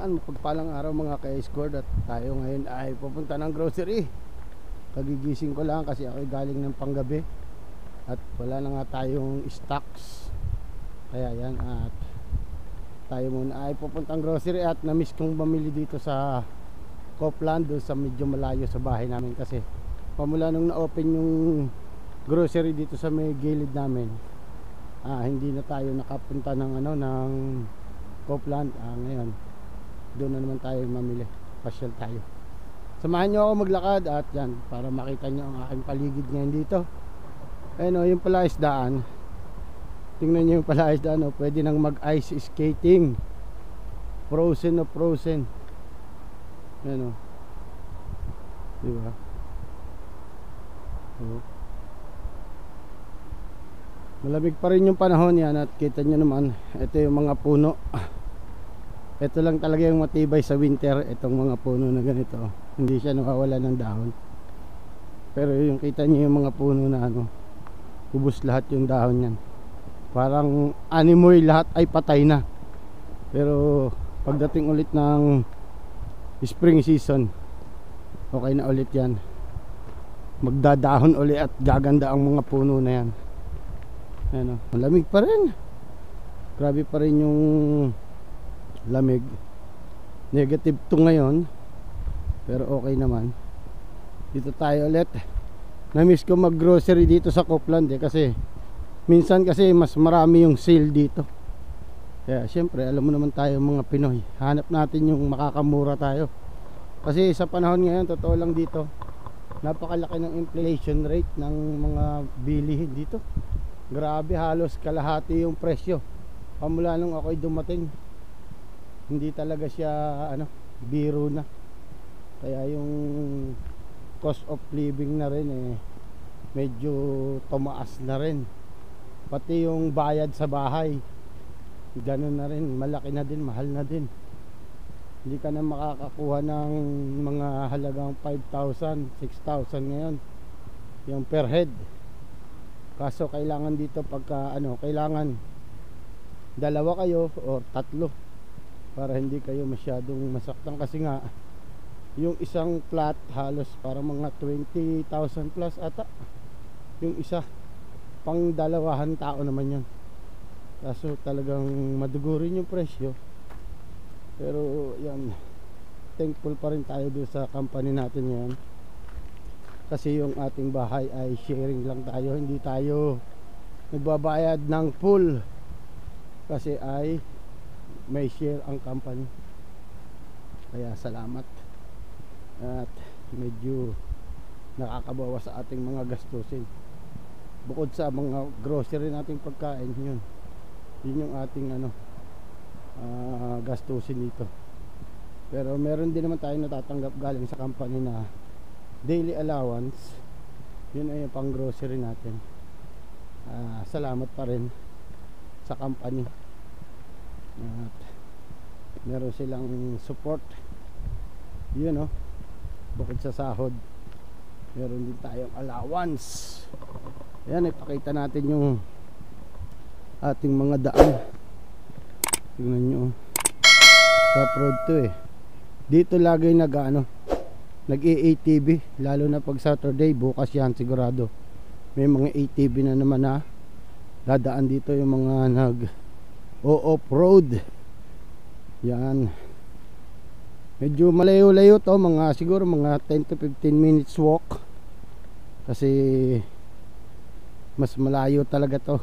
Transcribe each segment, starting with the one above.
Yan, pagpalang araw mga ka-escort at tayo ngayon ay pupunta ng grocery. Kagigising ko lang kasi ako galing ng panggabi at wala na nga tayong stocks. Kaya yan, at tayo muna ay pupuntang grocery at na-miss kong bumili dito sa Copland, doon sa medyo malayo sa bahay namin kasi pamula nung na-open yung grocery dito sa may gilid namin, hindi na tayo nakapunta ng ng Copland. Ngayon doon na naman tayo mamili, pasyal tayo. Samahan nyo ako maglakad at yan, para makita nyo ang aking paligid ngayon dito. Ayun o, yung palaisdaan, tingnan nyo yung palaisdaan o, pwede nang mag ice skating, frozen na frozen. Yan o, diba? Malamig pa rin yung panahon yan at kita nyo naman, ito yung mga puno. Ito lang talaga yung matibay sa winter, itong mga puno na ganito. Hindi siya nawawala ng dahon. Pero yung kita niyo yung mga puno na ubos lahat yung dahon yan. Parang animoy, lahat ay patay na. Pero pagdating ulit ng spring season, okay na ulit yan. Magdadahon ulit at gaganda ang mga puno na yan. Ayan, malamig pa rin. Grabe pa rin yung lamig. Negative 2 ngayon, pero okay naman. Dito tayo ulit. Na-miss ko mag grocery dito sa Copland kasi minsan kasi mas marami yung sale dito. Kaya syempre alam mo naman tayo mga Pinoy, hanap natin yung makakamura tayo. Kasi sa panahon ngayon, totoo lang dito, napakalaki ng inflation rate ng mga bilihin dito. Grabe, halos kalahati yung presyo pamula nung ako'y dumating. Hindi talaga siya biro na. Kaya yung cost of living na rin medyo tumaas na rin. Pati yung bayad sa bahay, ganun na rin, malaki na din, mahal na din. Hindi ka na makakakuha ng mga halagang 5,000, 6,000 ngayon yung per head. Kaso kailangan dito pagka kailangan dalawa kayo o tatlo para hindi kayo masyadong masaktan, kasi nga yung isang flat halos para mga 20,000 plus ata yung isa, pang dalawahan tao naman yun. Kaso talagang madugurin yung presyo. Pero yan, thankful pa rin tayo doon sa company natin ngayon, kasi yung ating bahay ay sharing lang tayo, hindi tayo nagbabayad ng full kasi ay may share ang company. Kaya salamat, at medyo nakakabawas sa ating mga gastusin. Bukod sa mga grocery nating pagkain, yun yung ating gastusin dito. Pero meron din naman tayo natatanggap galing sa company na daily allowance. Yun ay pang grocery natin. Salamat pa rin sa company. At meron silang support, yun bukod sa sahod, meron din tayong allowance. Ayan, ipakita natin yung ating mga daan. Tingnan nyo, rough road to dito lagi nag-ATV, lalo na pag Saturday. Bukas yan sigurado may mga ATV na naman na dadaan dito, yung mga off-road. Yan, medyo malayo-layo to, siguro mga 10 to 15 minutes walk, kasi mas malayo talaga to.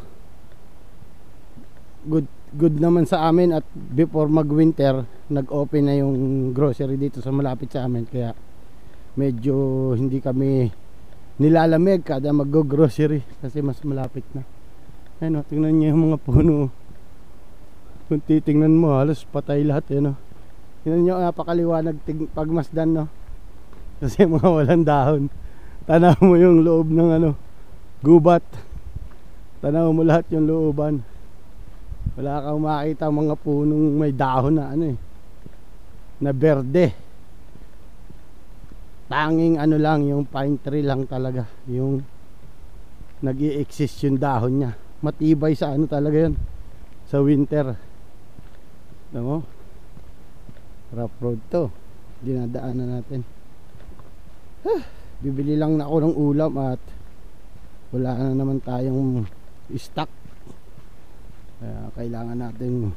Good naman sa amin, at before mag-winter nag-open na yung grocery dito sa malapit sa amin, kaya medyo hindi kami nilalamig kada mag-grocery kasi mas malapit na. Ayun tingnan niyo yung mga puno. Kung titingnan mo, halos patay lahat Tingnan nyo, napakaliwanag pagmasdan kasi mga walang dahon. Tanaw mo yung loob ng gubat, tanaw mo lahat yung looban. Wala kang makita mga punong may dahon na na berde. Tanging lang, yung pine tree lang talaga yung nag-i-exist yung dahon niya. Matibay sa talaga yun sa winter. Mo? Rough road to, dinadaanan natin. Bibili lang na ako ng ulam at wala na naman tayong stock, kaya kailangan natin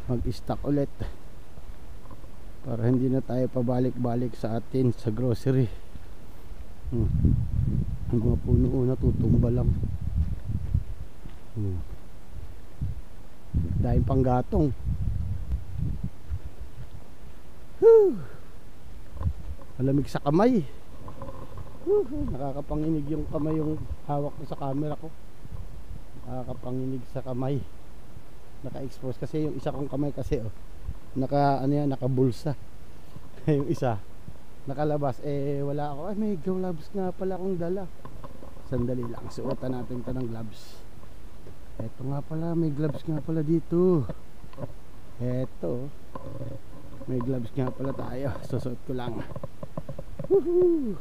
mag-stock ulit para hindi na tayo pabalik-balik sa atin sa grocery. Ang mga puno natutumba lang. Dahil panggatong. Malamig sa kamay. Nakakapanginig yung kamay, yung hawak ko sa camera ko. Nakakapanginig sa kamay. Naka-expose kasi yung isa kong kamay kasi nakabulsa. Yung isa nakalabas, wala ako. Ay, may gloves nga pala akong dala. Sandali lang, suotan natin ito ng gloves. Eto nga pala, may gloves nga pala dito. Eto, may gloves nga pala tayo. Susuot ko lang. Woohoo!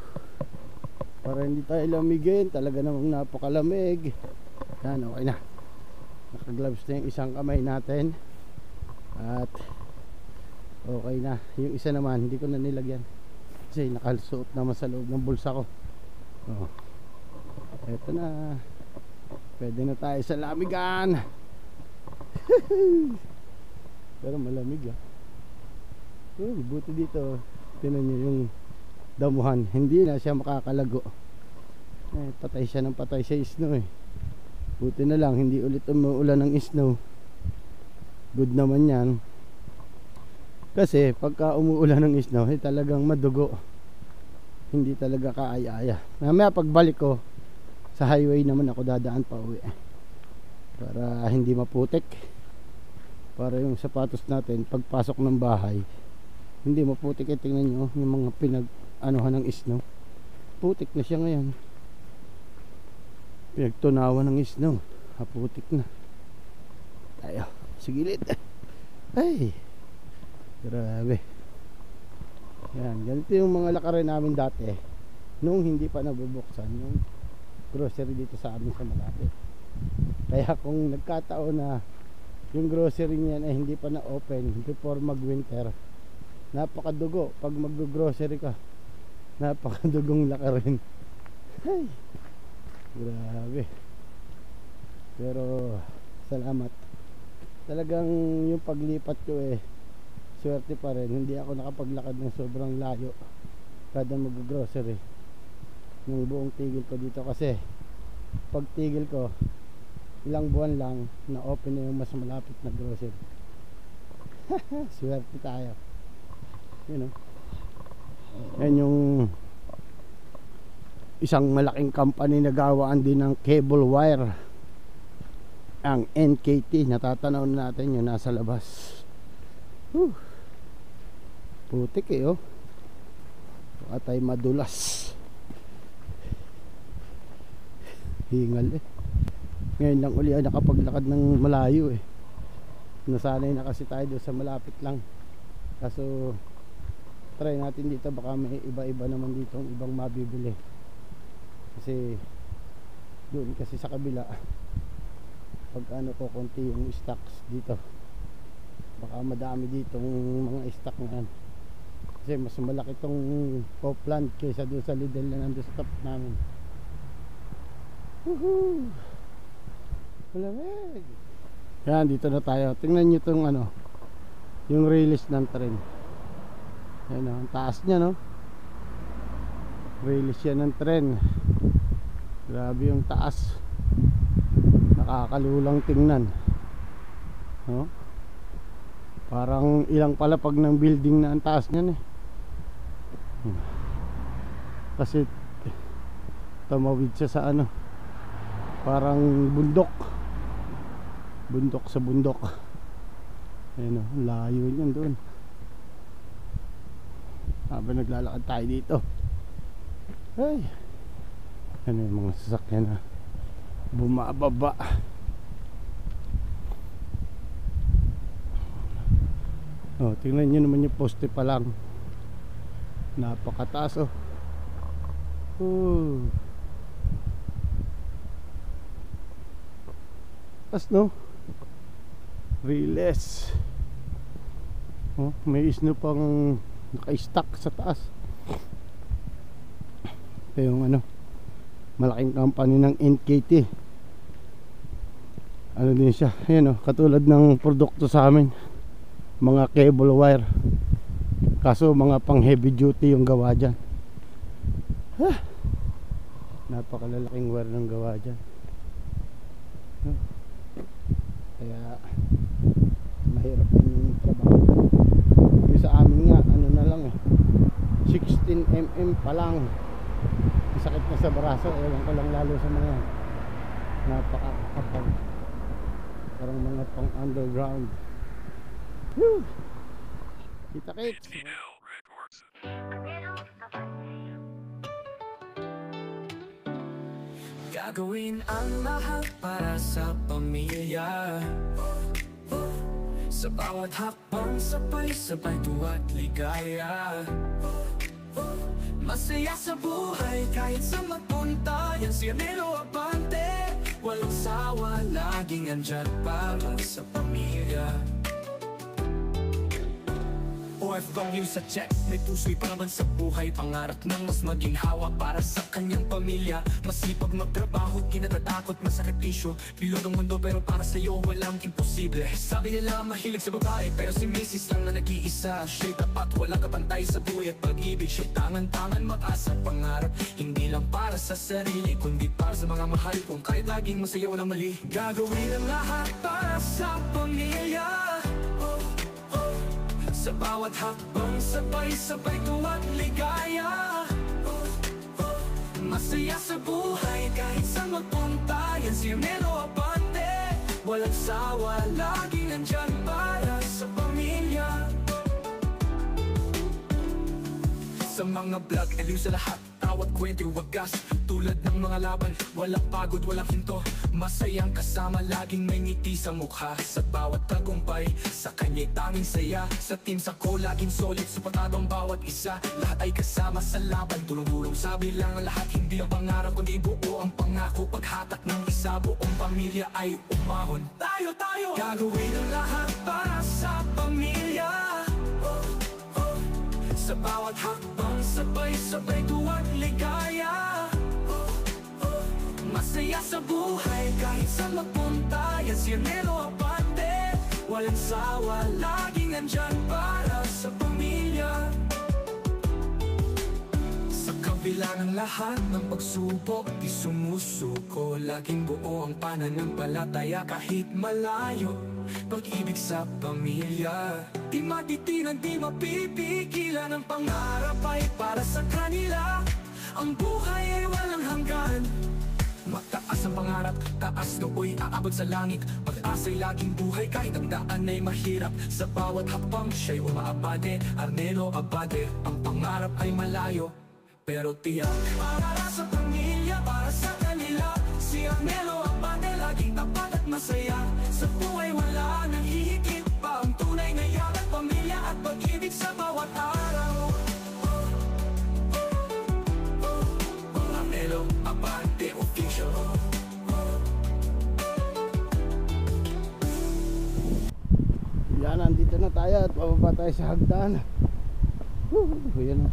Para hindi tayo lamigin. Talaga namang napakalamig. Yan, okay na. Naka-gloves na yung isang kamay natin. At okay na. Yung isa naman, hindi ko na nilagyan kasi nakasuot naman sa loob ng bulsa ko. Eto na. Pwede na tayo sa lamigan. Pero malamig buti dito. Tingnan nyo yung damuhan. Hindi na siya makakalago. Patay siya ng patay sa snow Buti na lang hindi ulit umuulan ng snow. Good naman yan. Kasi pagka umuulan ng snow talagang madugo. Hindi talaga kaaya-aya. Mamaya pagbalik ko sa highway naman ako dadaan pa uwi para hindi maputik. Para yung sapatos natin pagpasok ng bahay hindi maputik. Tingnan nyo yung mga pinag-anuhan ng snow. Putik na siya ngayon. Pinagtunawan ng snow. Putik na. Tayo, sigilid. Ay, grabe. Yan, ganito yung mga lakarin namin dati nung hindi pa nabubuksan yung grocery dito sa amin sa malapit. Kaya kung nagkataon na yung grocery niyan ay hindi pa na-open before mag-winter, napakadugo. Pag mag-grocery ka, napakadugong lakarin. Ay, grabe. Pero salamat. Talagang yung paglipat ko swerte pa rin. Hindi ako nakapaglakad ng sobrang layo kada mag-grocery ng buong tigil ko dito. Kasi pag tigil ko ilang buwan lang na open na yung mas malapit na grocery. Swerte tayo. Yan yung isang malaking company na gawaan din ng cable wire, ang NKT. Natatanaw natin yun nasa labas. Putik baka tayo madulas. Hingal ngayon lang uli nakapaglakad ng malayo nasanay na kasi tayo doon sa malapit lang. Kaso try natin dito, baka may iba-iba naman dito ang ibang mabibili. Kasi doon kasi sa kabila pag ko konti yung stocks dito, baka madami ditong mga stock na yan. Kasi mas malaki tong Popland kaysa doon sa Lidl na nandun sa top namin. Woohoo! Malamig! Yan, dito na tayo. Tingnan nyo itong yung release ng tren. Yan ang taas nya release yan ng tren. Grabe yung taas. Nakakalulang tingnan. Parang ilang palapag ng building na ang taas nyan kasi tumawid siya sa parang bundok sa bundok. Ayun layo niyan doon. Habang naglalakad tayo dito, ay yung mga sasakyan na bumababa. Tingnan nyo naman yung poste pa lang, napakataas tas release. Oh, may isno pang naka-stack sa taas. Ito yung ano, malaking company ng NKT. Ano din siya, ayan oh, katulad ng produkto sa amin, mga cable wire, kaso mga pang heavy duty yung gawa dyan. Napakalalaking wire ng gawa dyan. Kaya mahirap yung trabaho. Yung sa amin nga, ano na lang eh, 16mm pa lang. Sakit na sa braso. Ewan ko lang lalo sa mga napakakapal, parang mga pang underground. Woo! Kita kits. Gagawin ang lahat para sa pamilya. Sa bawat hakbang sabay-sabay tuwa't ligaya. Masaya sa buhay kahit sa magpunta. Yan si Arnelo Abante, walang sawa, laging andyan para sa pamilya. OFW sa check, may puso'y pa naman sa buhay. Pangarap ng mas maging hawak para sa kanyang pamilya. Masipag magtrabaho, kinatatakot, masakripisyo. Bilo ng mundo pero para sa'yo walang imposible. Sabi nila mahilig sa babae pero si Mrs. lang na nag-iisa. Siya'y tapat, walang kapantay sa buhay at pag-ibig. Siya'y tangan-tangan mag-asa pangarap, hindi lang para sa sarili kundi para sa mga mahal kong kahit laging masaya walang mali. Gagawin ang lahat para sa pamilya. Sa bawat hakbang sabay-sabay tuwa't ligaya. Masaya sa buhay kahit saan magpunta. Yan si Arnelo Abante, walang sawa, laging nandyan para sa pamilya. Sa mga vlog, aliw sa lahat, tawat kwento wagas. Tulad ng mga laban, walang pagod, walang hinto. Masayang kasama, laging may ngiti sa mukha. Sa bawat tagumpay, sa kanya'y tanging saya. Sa team ako, laging solid, supportado ang bawat isa. Lahat ay kasama sa laban, tulong-tulong sa bilang. Lahat hindi ang pangarap, kundi buo ang pangako. Paghatak ng isa, buong pamilya ay umahon. Tayo, gagawin ang lahat para sa pamilya. Sa bawat hakbang sabay-sabay tuwa't ligaya. Masaya sa buhay kahit saan magpunta. Yan si Arnelo Abante, walang sawa, laging nandyan para sa pamilya. Sa kabila ng lahat ng pagsubok, di sumusuko. Laging buo ang pananampalataya kahit malayo. Pag-ibig sa pamilya, di matitinan, di mapipigilan. Ang pangarap ay para sa kanila. Ang buhay ay walang hanggan. Mataas ang pangarap, taas nooy aabot sa langit. Pag-asa'y laging buhay kahit ang daan ay mahirap. Sa bawat hakbang siya'y umaabante. Arnelo Abante, ang pangarap ay malayo pero tiyak. Para sa pamilya, para sa kanila. Si Arnelo Abante laging tapat at masaya. Sa buhay wala nang hihigit pa. Ang tunay na yaman, pamilya at pag-ibig sa bawat araw. Arnelo Abante official. Yan, nandito na tayo at bababa tayo sa hagdan. Yan o.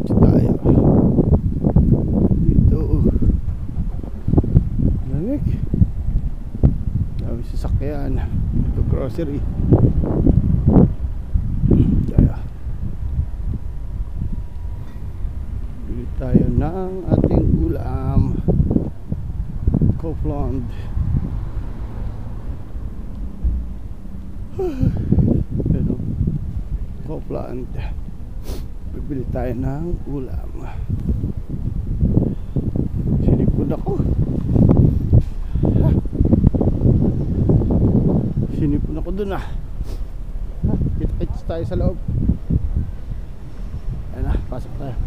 Diretso tayo dito. Lamig. Dami sasakyan. Ito grocery. Kaya bili tayo ng ating ulam. Copeland. Pero Copeland. Bibili tayo ng ulam. Sinipon ako. Sinipon ako dun ah. Kita-kits tayo sa loob. Ayan na, pasok tayo.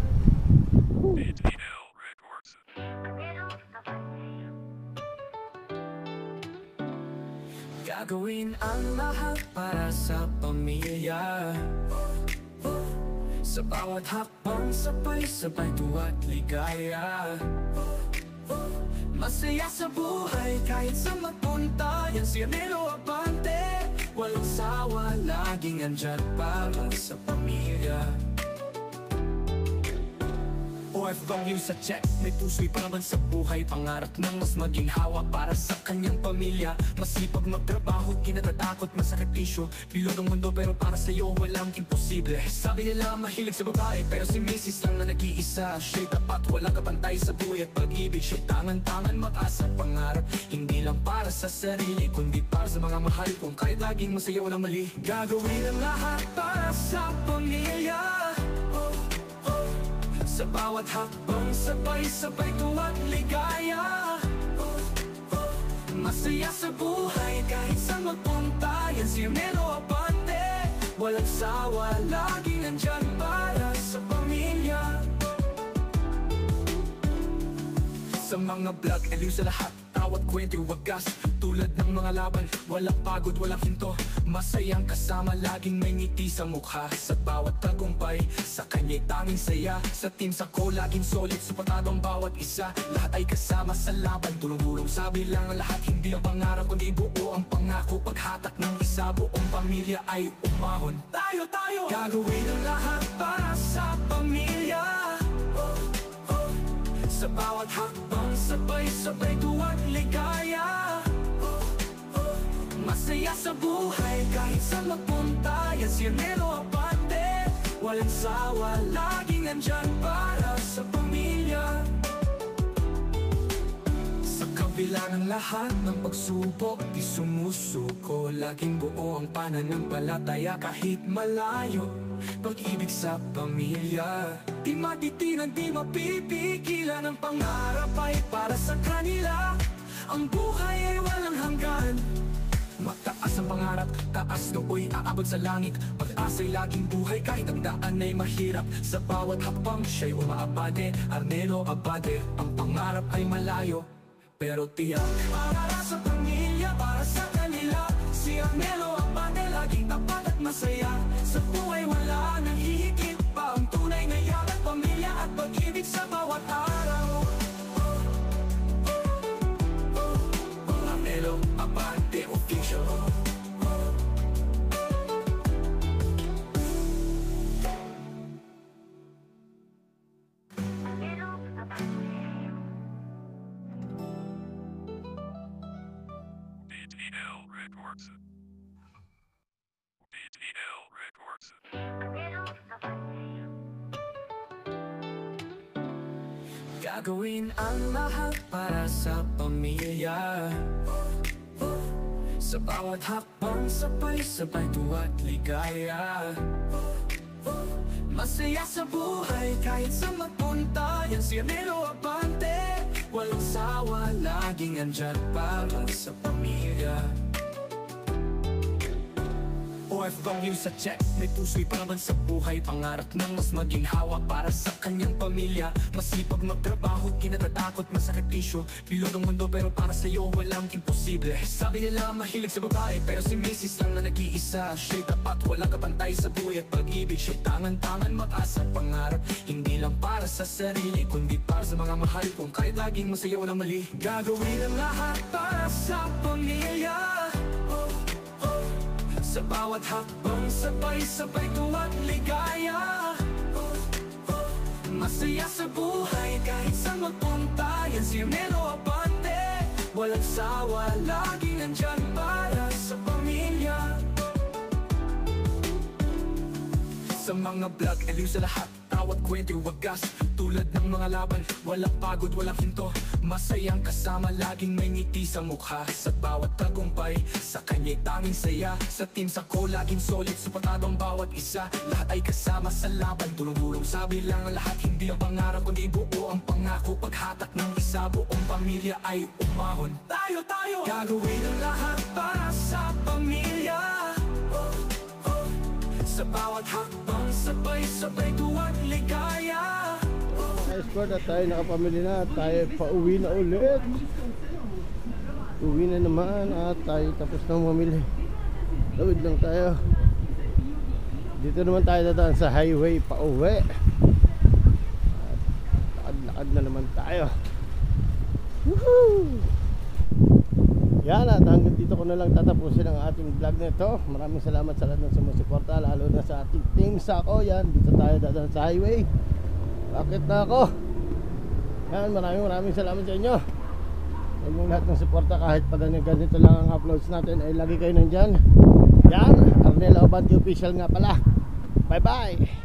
Gagawin ang lahat para sa pamilya. Sa bawat hakbang sabay-sabay tuwa't ligaya. Masaya sa buhay kahit sa magpunta. Yan si Arnelo Abante, walang sawa, laging andyan para sa pamilya. OFW sa check, may puso'y pa naman sa buhay. Pangarap ng mas maging hawak para sa kanyang pamilya. Masipag magtrabaho, kinatatakot, masakripisyo. Bilog ang mundo pero para sa'yo walang imposible. Sabi nila mahilig sa babae pero si Mrs. lang na nag-iisa. Siya'y tapat, walang kapantay sa buhay at pag-ibig. Siya'y tangan-tangan mag-asa pangarap, hindi lang para sa sarili kundi para sa mga mahal kong kahit laging masaya walang mali. Gagawin ang lahat para sa pamilya. Sa bawat hakbang, sabay-sabay tuwa't ligaya. Masaya sa buhay kahit saan magpunta. Yan si Arnelo Abante, walang sawa, laging nandyan para sa pamilya. Sa mga vlog, aliw sa lahat, tawat kwento, wagas. Tulad ng mga laban, walang pagod, walang hinto. Masayang kasama, laging may ngiti sa mukha. Sa bawat tagumpay, sa kanya'y tanging saya. Sa team sa ko, laging solid, supportado ang bawat isa. Lahat ay kasama sa laban, tulong-tulong sa bilang. Lahat hindi ang pangarap, kundi buo ang pangako. Paghatak ng isa, buong pamilya ay umahon. Tayo, gagawin ang lahat para sa pamilya. Sa bawat hakbang, sabay-sabay tuwa't ligaya. Masaya sa buhay kahit saan magpunta. Yan si Arnelo Abante, walang sawa, laging nandyan para sa pamilya. Sa kabila ng lahat ng pagsubok, di sumusuko. Laging buo ang pananampalataya kahit malayo. Pag-ibig sa pamilya, di matitinan, di mapipigilan. Ang pangarap ay para sa kanila. Ang buhay ay walang hanggan. Mataas ang pangarap, taas nooy aabot sa langit. Pag-asa'y laging buhay kahit ang daan ay mahirap. Sa bawat hakbang siya'y umaabante. Arnelo Abante, ang pangarap ay malayo pero tiyak. Para sa pamilya, para sa kanila. Si Arnelo Abante, laging tapat at masaya. Sa buhay wala nang hihigit pa. Ang tunay na yaman, pamilya at pag-ibig sa bawat araw. Arnelo Abante Official. BTL Records. BTL Records. Gagawin ang lahat para sa pamilya. Sa bawat hakbang, sabay-sabay tuwa't ligaya. Masaya sa buhay kahit saan magpunta. Yan si Arnelo Abante, walang sawa, laging andyan para sa pamilya. OFW sa check, may puso'y pa naman sa buhay. Pangarap ng mas maging hawak para sa kanyang pamilya. Masipag magtrabaho, kinatatakot, masakripisyo. Bilog ang mundo pero para sa'yo walang imposible. Sabi nila mahilig sa babae pero si Mrs. lang na nag-iisa. Siya'y tapat, walang kapantay sa buhay at pag-ibig. Siya'y tangan-tangan mag-asa pangarap, hindi lang para sa sarili kundi para sa mga mahal kong kahit laging masaya walang mali. Gagawin ang lahat para sa pamilya. Sa bawat hakbang, sabay-sabay tuwa't ligaya. Masaya sa buhay kahit saan magpunta. Yan si Arnelo Abante, walang sawa, laging nandyan para sa pamilya. Sa mga vlog, aliw sa lahat, tawat kwento, wagas. Tulad ng mga laban, walang pagod, walang hinto. Masayang kasama, laging may ngiti sa mukha. Sa bawat tagumpay, sa kanya'y tanging saya. Sa team sa ko, laging solid, supportado ang bawat isa. Lahat ay kasama sa laban, tulong-tulong sa bilang. Lahat hindi ang pangarap, kundi buo ang pangako. Paghatak ng isa, buong pamilya ay umahon. Tayo, gagawin ang lahat para sa pamilya. Sa bawat hakbang, sabay-sabay tuwa't ligaya. Na-score na tayo, nakapamili na. Tayo pauwi na ulit. Uwi na naman at tayo tapos na mamili. Tawid lang tayo. Dito naman tayo dadaan sa highway pauwi. At lakad-lakad na naman tayo. Woohoo! Yan, at hanggang dito ko na lang tatapusin ang ating vlog na ito. Maraming salamat sa lahat ng sumusuporta, lalo na sa ating Team Sako. Yan, dito tayo dadaan sa highway. Bakit na ako? Yan, maraming salamat sa inyo. Yung lahat ng suporta, kahit pa ganito lang ang uploads natin, ay lagi kayo nandyan. Yan, Arnel Obante Official nga pala. Bye bye!